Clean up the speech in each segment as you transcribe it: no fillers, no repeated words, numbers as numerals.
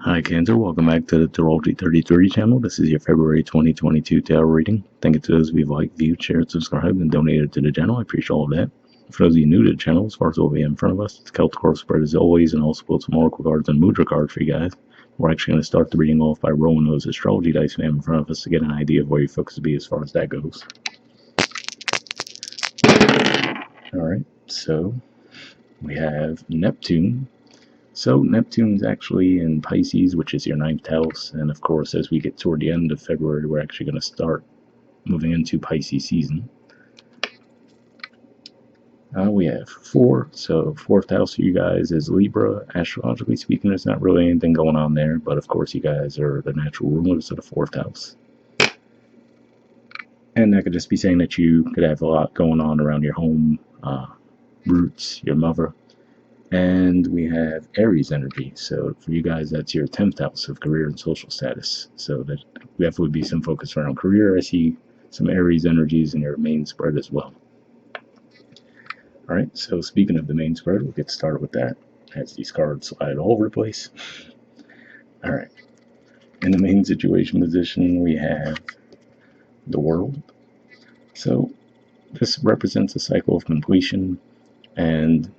Hi Cancer, welcome back to the Astrology 33 channel. This is your February 2022 tarot reading. Thank you to those of you who liked, viewed, shared, subscribed, and donated to the channel. I appreciate all of that. For those of you new to the channel, as far as what we have in front of us, it's Celtic Course spread as always, and also pulled some Oracle cards and Mudra cards for you guys. We're actually going to start the reading off by rolling those astrology dice we have in front of us to get an idea of where your focus will be as far as that goes. Alright, so we have Neptune. So Neptune's actually in Pisces, which is your ninth house, and of course as we get toward the end of February, we're actually going to start moving into Pisces season. We have 4, so 4th house for you guys is Libra. Astrologically speaking, there's not really anything going on there, but of course you guys are the natural rulers of the 4th house. And that could just be saying that you could have a lot going on around your home, roots, your mother. And we have Aries energy. So for you guys, that's your 10th house of career and social status. So that definitely would be some focus around career. I see some Aries energies in your main spread as well. All right, so speaking of the main spread, we'll get started with that as these cards slide all over the place. All right, in the main situation position, we have the World. So this represents a cycle of completion, and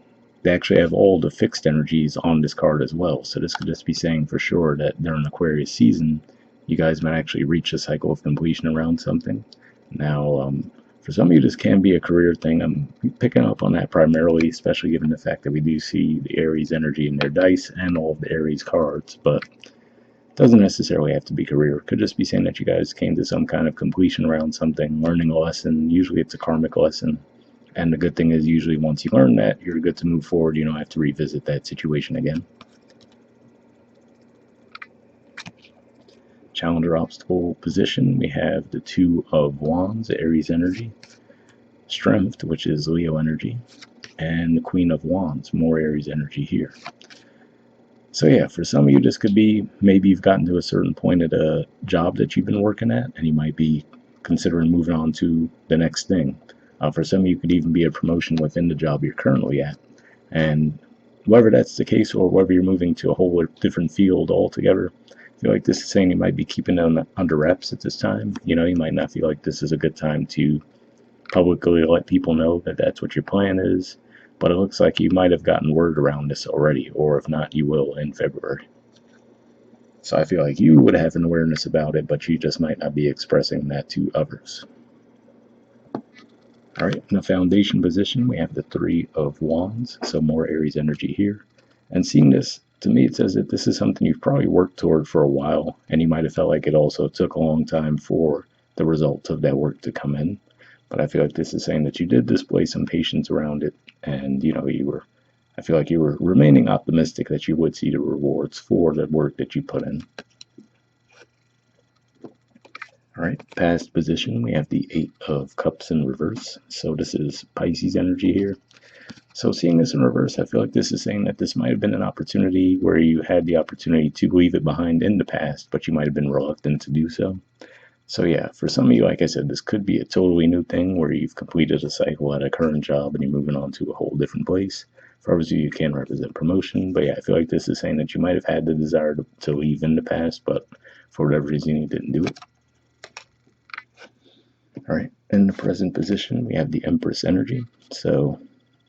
they actually have all the fixed energies on this card as well. So this could just be saying for sure that during Aquarius season, you guys might actually reach a cycle of completion around something. Now, for some of you, this can be a career thing. I'm picking up on that primarily, especially given the fact that we do see the Aries energy in their dice and all of the Aries cards, but it doesn't necessarily have to be career. It could just be saying that you guys came to some kind of completion around something, learning a lesson. Usually it's a karmic lesson. And the good thing is usually once you learn that, you're good to move forward. You don't have to revisit that situation again. Challenger obstacle position, we have the 2 of Wands, Aries energy. Strength, which is Leo energy. And the Queen of Wands, more Aries energy here. So yeah, for some of you, this could be maybe you've gotten to a certain point at a job that you've been working at, and you might be considering moving on to the next thing. For some of you, it could even be a promotion within the job you're currently at. And whether that's the case or whether you're moving to a whole different field altogether, I feel like this is saying you might be keeping them under wraps at this time. You know, you might not feel like this is a good time to publicly let people know that that's what your plan is. But it looks like you might have gotten word around this already, or if not, you will in February. So I feel like you would have an awareness about it, but you just might not be expressing that to others. All right, in the foundation position, we have the 3 of Wands, so more Aries energy here. And seeing this, to me, it says that this is something you've probably worked toward for a while, and you might have felt like it also took a long time for the result of that work to come in. But I feel like this is saying that you did display some patience around it, and I feel like you were remaining optimistic that you would see the rewards for the work that you put in. All right, past position, we have the 8 of Cups in reverse. So this is Pisces energy here. So seeing this in reverse, I feel like this is saying that this might have been an opportunity where you had the opportunity to leave it behind in the past, but you might have been reluctant to do so. So yeah, for some of you, like I said, this could be a totally new thing where you've completed a cycle at a current job and you're moving on to a whole different place. For others of you, can represent promotion, but yeah, I feel like this is saying that you might have had the desire to leave in the past, but for whatever reason, you didn't do it. All right, in the present position, we have the Empress energy. So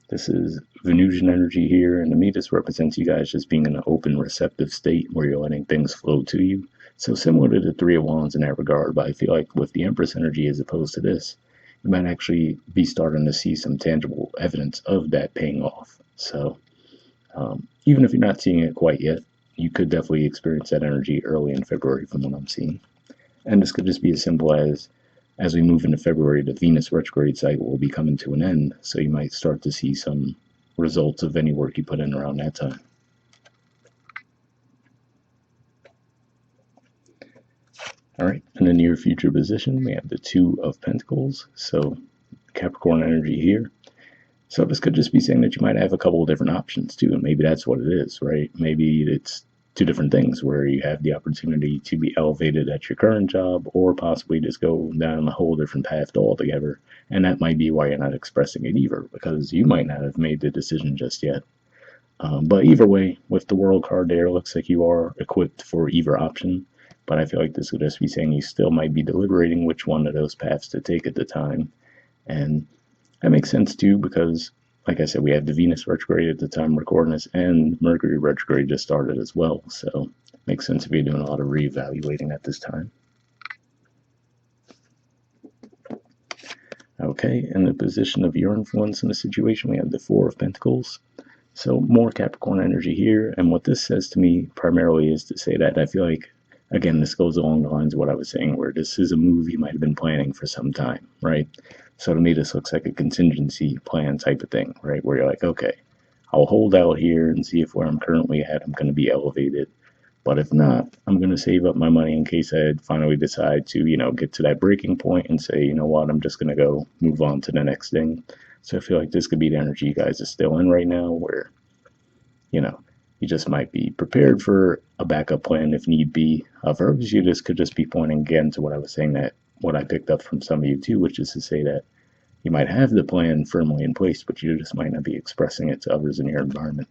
this is Venusian energy here, and to me, this represents you guys just being in an open, receptive state where you're letting things flow to you. So similar to the 3 of Wands in that regard, but I feel like with the Empress energy as opposed to this, you might actually be starting to see some tangible evidence of that paying off. So even if you're not seeing it quite yet, you could definitely experience that energy early in February from what I'm seeing. And this could just be as simple as we move into February, the Venus retrograde cycle will be coming to an end, so you might start to see some results of any work you put in around that time. All right, in the near future position, we have the 2 of Pentacles, so Capricorn energy here. So this could just be saying that you might have a couple of different options too, and maybe that's what it is, right? Maybe it's 2 different things where you have the opportunity to be elevated at your current job or possibly just go down a whole different path altogether. And that might be why you're not expressing it either, because you might not have made the decision just yet. But either way, with the world card there, looks like you are equipped for either option. But I feel like this would just be saying you still might be deliberating which one of those paths to take at the time. And that makes sense too, because, like I said, we had the Venus retrograde at the time recording this, and Mercury retrograde just started as well. So it makes sense if you're doing a lot of reevaluating at this time. Okay, in the position of your influence in the situation, we have the Four of Pentacles. So more Capricorn energy here, and what this says to me primarily is to say that I feel like, again, this goes along the lines of what I was saying, where this is a move you might have been planning for some time, right? So to me, this looks like a contingency plan type of thing, right? Where you're like, okay, I'll hold out here and see if where I'm currently at, I'm going to be elevated. But if not, I'm going to save up my money in case I finally decide to, get to that breaking point and say, you know what, I'm just going to go move on to the next thing. So I feel like this could be the energy you guys are still in right now, where, you know, you just might be prepared for a backup plan if need be. For others, you just could just be pointing again to what I was saying, that what I picked up from some of you too, which is to say that you might have the plan firmly in place, but you just might not be expressing it to others in your environment.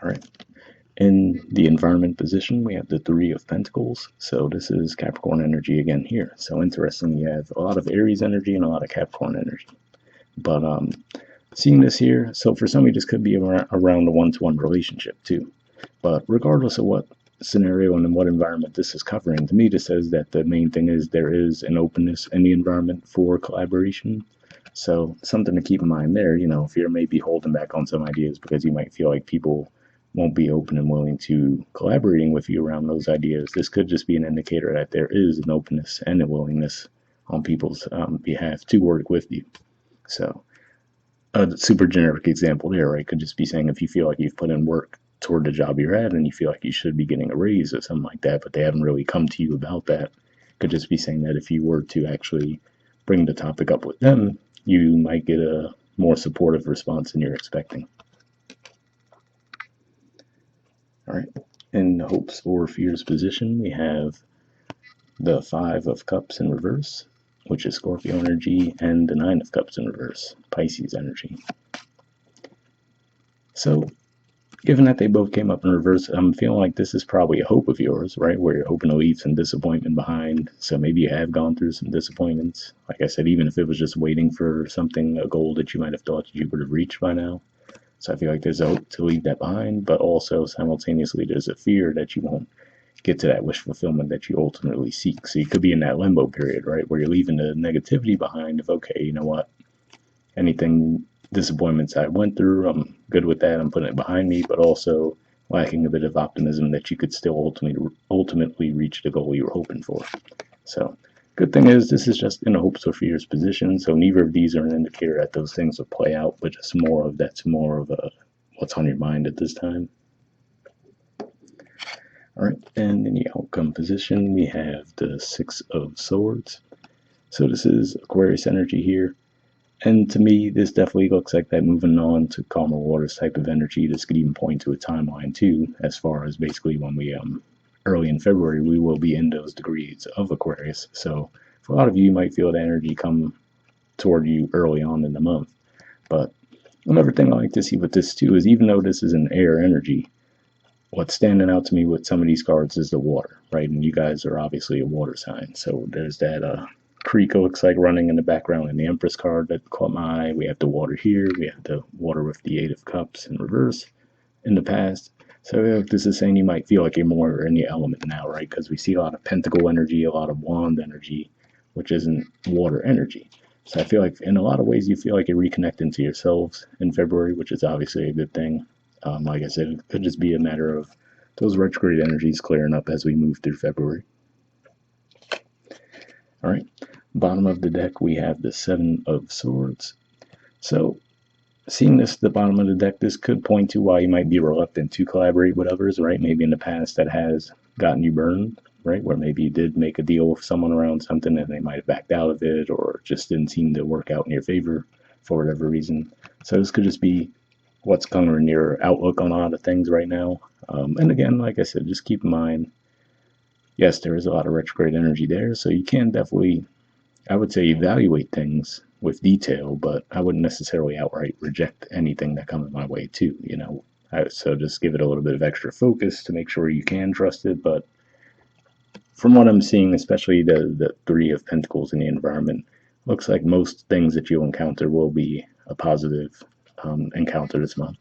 All right. In the environment position, we have the Three of Pentacles. So this is Capricorn energy again here. So interesting, you have a lot of Aries energy and a lot of Capricorn energy. But seeing this here, so for some of you, this could be around a one-to-one relationship too. But regardless of what scenario and in what environment this is covering, to me this says that the main thing is there is an openness in the environment for collaboration. So something to keep in mind there, if you're maybe holding back on some ideas because you might feel like people won't be open and willing to collaborating with you around those ideas, this could just be an indicator that there is an openness and a willingness on people's behalf to work with you. So a super generic example there, right, could just be saying if you feel like you've put in work toward the job you're at and you feel like you should be getting a raise or something like that, but they haven't really come to you about that, could just be saying that if you were to actually bring the topic up with them, you might get a more supportive response than you're expecting. All right, in the hopes or fears position, we have the Five of Cups in reverse, which is Scorpio energy, and the Nine of Cups in reverse, Pisces energy. So, given that they both came up in reverse, I'm feeling like this is probably a hope of yours, right? Where you're hoping to leave some disappointment behind. So maybe you have gone through some disappointments. Like I said, even if it was just waiting for something, a goal that you might have thought you would have reached by now. So I feel like there's a hope to leave that behind, but also simultaneously there's a fear that you won't get to that wish fulfillment that you ultimately seek. So you could be in that limbo period, right, where you're leaving the negativity behind of, okay, you know what, anything, disappointments I went through, I'm good with that, I'm putting it behind me, but also lacking a bit of optimism that you could still ultimately reach the goal you were hoping for. So good thing is this is just in a hopes or fears position, so neither of these are an indicator that those things will play out, but just more of a what's on your mind at this time. All right, and in the outcome position, we have the Six of Swords. So this is Aquarius energy here. And to me, this definitely looks like that moving on to calmer waters type of energy. This could even point to a timeline too, as far as basically when we, early in February, we will be in those degrees of Aquarius. So for a lot of you, you might feel the energy come toward you early on in the month. But another thing I like to see with this too is even though this is an air energy, what's standing out to me with some of these cards is the water, right? And you guys are obviously a water sign. So there's that creek looks like running in the background in the Empress card that caught my eye. We have the water here. We have the water with the Eight of Cups in reverse in the past. So this is saying you might feel like you're more in the element now, right? Because we see a lot of pentacle energy, a lot of wand energy, which isn't water energy. So I feel like in a lot of ways you feel like you're reconnecting to yourselves in February, which is obviously a good thing. Like I said, it could just be a matter of those retrograde energies clearing up as we move through February. All right, bottom of the deck, we have the Seven of Swords. So seeing this at the bottom of the deck, this could point to why you might be reluctant to collaborate with others, right? Maybe in the past that has gotten you burned, right? Where maybe you did make a deal with someone around something and they might have backed out of it or just didn't seem to work out in your favor for whatever reason. So this could just be what's coloring your outlook on a lot of things right now. And again, like I said, just keep in mind, yes, there is a lot of retrograde energy there, so you can definitely I would say evaluate things with detail, but I wouldn't necessarily outright reject anything that comes my way too, you know. So just give it a little bit of extra focus to make sure you can trust it. But from what I'm seeing, especially the Three of Pentacles in the environment, looks like most things that you'll encounter will be a positive encounter this month.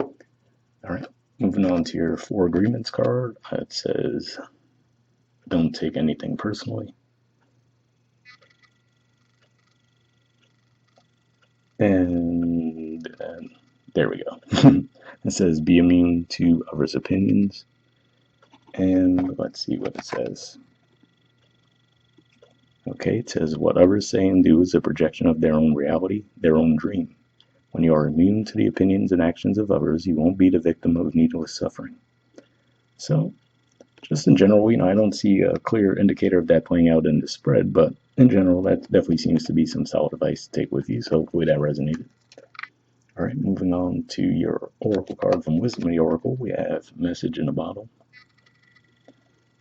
All right, moving on to your Four Agreements card. It says, don't take anything personally. And there we go. It says, be immune to others' opinions. And let's see what it says. Okay, it says, what others say and do is a projection of their own reality, their own dream. When you are immune to the opinions and actions of others, you won't be the victim of needless suffering. So, just in general, you know, I don't see a clear indicator of that playing out in the spread, but in general, that definitely seems to be some solid advice to take with you, so hopefully that resonated. All right, moving on to your Oracle card from Wisdom of the Oracle, we have Message in a Bottle.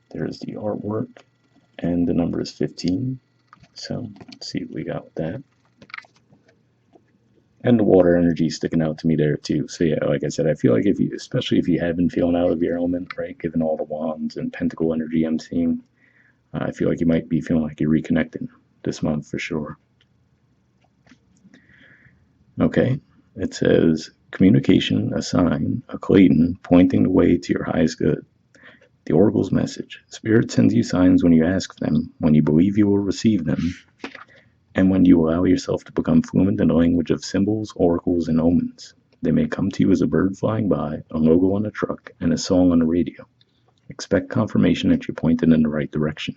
There's the artwork, and the number is 15. So, let's see what we got with that. And the water energy sticking out to me there too. So yeah, like I said, I feel like if you, especially if you have been feeling out of your element, right, given all the wands and pentacle energy I'm seeing, I feel like you might be feeling like you're reconnecting this month for sure. Okay, it says communication, a sign, a Clayton, pointing the way to your highest good. The Oracle's message. Spirit sends you signs when you ask for them, when you believe you will receive them, and when you allow yourself to become fluent in the language of symbols, oracles, and omens. They may come to you as a bird flying by, a logo on a truck, and a song on the radio. Expect confirmation that you're pointed in the right direction.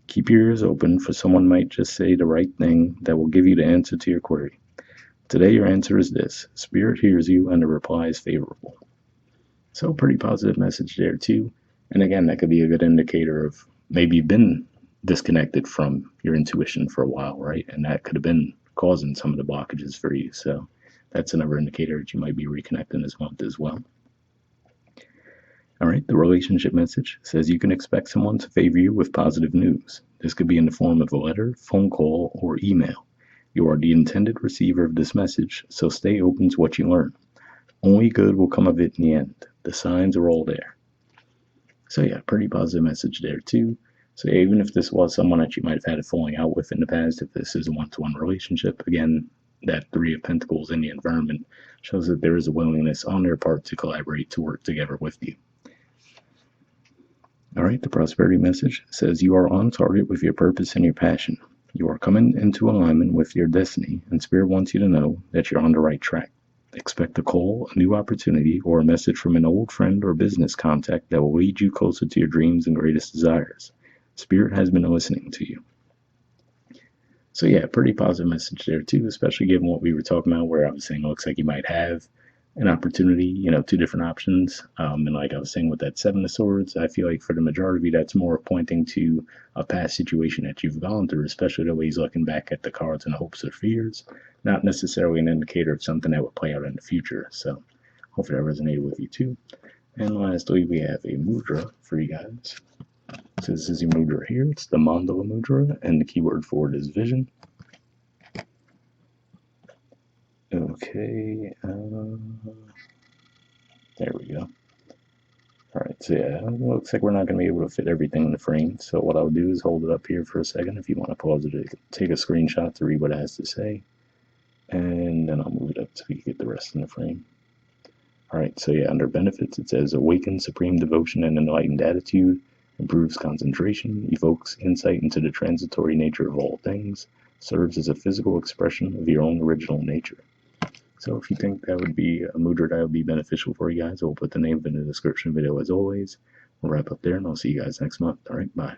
Keep your ears open, for someone might just say the right thing that will give you the answer to your query. Today your answer is this. Spirit hears you and the reply is favorable. So pretty positive message there too. And again, that could be a good indicator of maybe you've been disconnected from your intuition for a while, right? And that could have been causing some of the blockages for you. So that's another indicator that you might be reconnecting this month as well. All right, the relationship message says you can expect someone to favor you with positive news. This could be in the form of a letter, phone call, or email. You are the intended receiver of this message, so stay open to what you learn. Only good will come of it in the end. The signs are all there. So yeah, pretty positive message there too. So yeah, even if this was someone that you might have had a falling out with in the past, if this is a one-to-one relationship, again, that Three of Pentacles in the environment shows that there is a willingness on their part to collaborate, to work together with you. All right, the prosperity message says you are on target with your purpose and your passion. You are coming into alignment with your destiny, and Spirit wants you to know that you're on the right track. Expect a call, a new opportunity, or a message from an old friend or business contact that will lead you closer to your dreams and greatest desires. Spirit has been listening to you. So yeah, pretty positive message there too, especially given what we were talking about, where I was saying it looks like you might have an opportunity, you know, two different options. And like I was saying with that Seven of Swords, I feel like for the majority of you, that's more pointing to a past situation that you've gone through, especially the way he's looking back at the cards and hopes or fears, not necessarily an indicator of something that would play out in the future. So hopefully that resonated with you too. And lastly, we have a mudra for you guys. So this is your mudra here. It's the Mandala mudra, and the keyword for it is vision. Okay, there we go. Alright, so yeah, it looks like we're not going to be able to fit everything in the frame, so what I'll do is hold it up here for a second if you want to pause it, take a screenshot to read what it has to say, and then I'll move it up so you get the rest in the frame. Alright, so yeah, under benefits it says awaken supreme devotion and enlightened attitude, improves concentration, evokes insight into the transitory nature of all things, serves as a physical expression of your own original nature. So if you think that would be a mudra that would be beneficial for you guys, I'll put the name in the description video as always. We'll wrap up there and I'll see you guys next month. All right, bye.